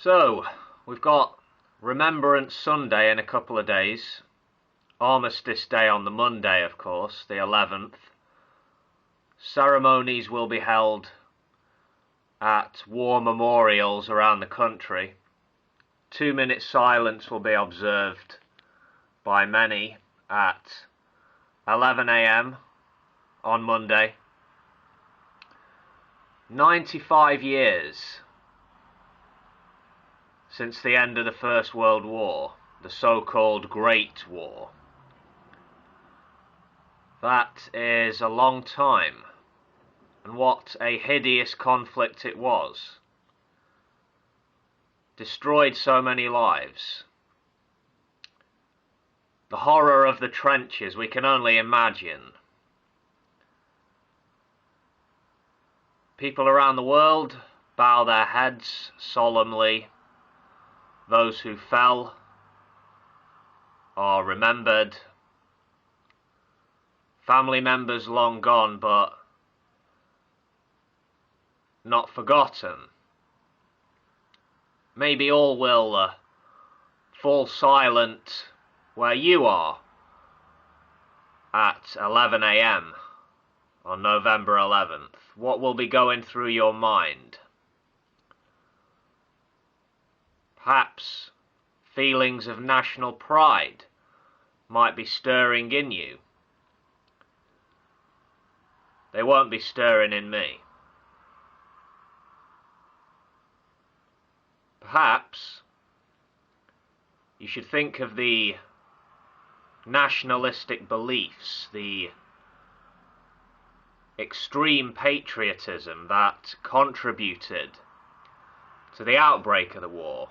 So, we've got Remembrance Sunday in a couple of days. Armistice Day on the Monday, of course, the 11th. Ceremonies will be held at war memorials around the country. 2-minute silence will be observed by many at 11 a.m. on Monday. 95 years since the end of the First World War, the so-called Great War. That is a long time, and what a hideous conflict it was. Destroyed so many lives. The horror of the trenches, we can only imagine. People around the world bow their heads solemnly. Those who fell are remembered. Family members long gone, but not forgotten. Maybe all will fall silent where you are at 11 a.m. on November 11th. What will be going through your mind? Perhaps feelings of national pride might be stirring in you. They won't be stirring in me. Perhaps you should think of the nationalistic beliefs, the extreme patriotism that contributed to the outbreak of the war.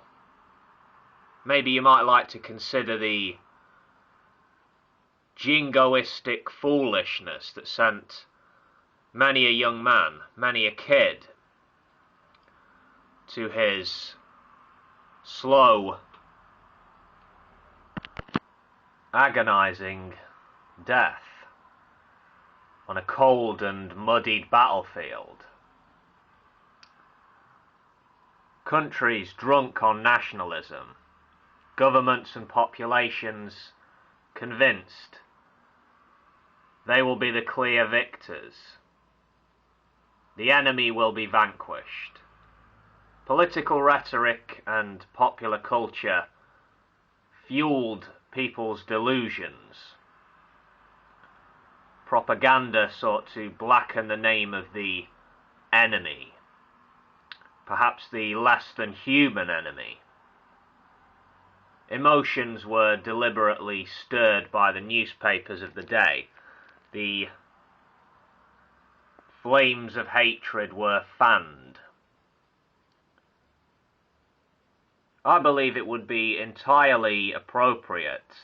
Maybe you might like to consider the jingoistic foolishness that sent many a young man, many a kid, to his slow, agonizing death on a cold and muddied battlefield. Countries drunk on nationalism, governments and populations convinced they will be the clear victors. The enemy will be vanquished. Political rhetoric and popular culture fueled people's delusions. Propaganda sought to blacken the name of the enemy, perhaps the less than human enemy. Emotions were deliberately stirred by the newspapers of the day. The flames of hatred were fanned. I believe it would be entirely appropriate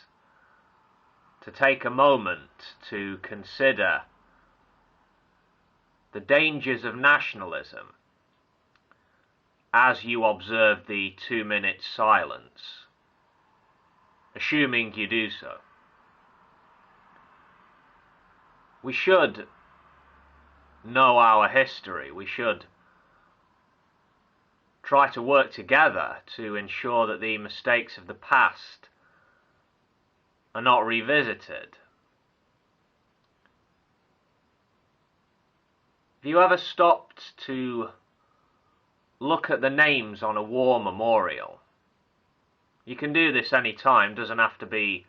to take a moment to consider the dangers of nationalism as you observe the 2-minute silence, assuming you do so. We should know our history. We should try to work together to ensure that the mistakes of the past are not revisited. Have you ever stopped to look at the names on a war memorial? You can do this any time, doesn't have to be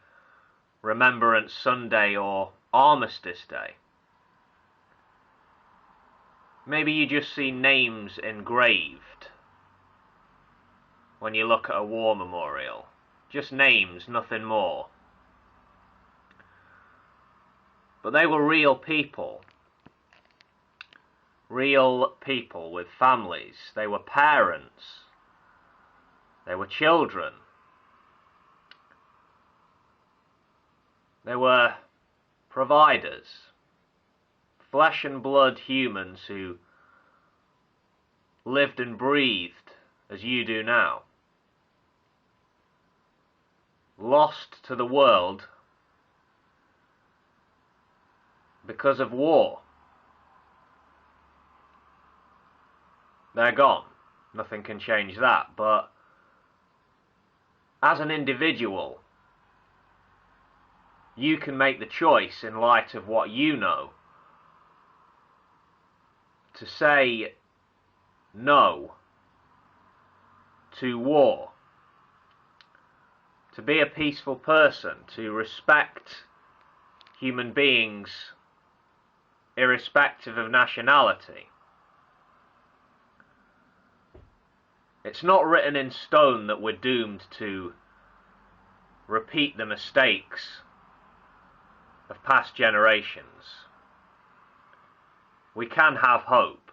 Remembrance Sunday or Armistice Day. Maybe you just see names engraved when you look at a war memorial. Just names, nothing more. But they were real people. Real people with families. They were parents. They were children. They were providers. Flesh and blood humans who lived and breathed as you do now. Lost to the world because of war. They're gone. Nothing can change that, but as an individual, you can make the choice in light of what you know to say no to war, to be a peaceful person, to respect human beings irrespective of nationality. It's not written in stone that we're doomed to repeat the mistakes of past generations. We can have hope.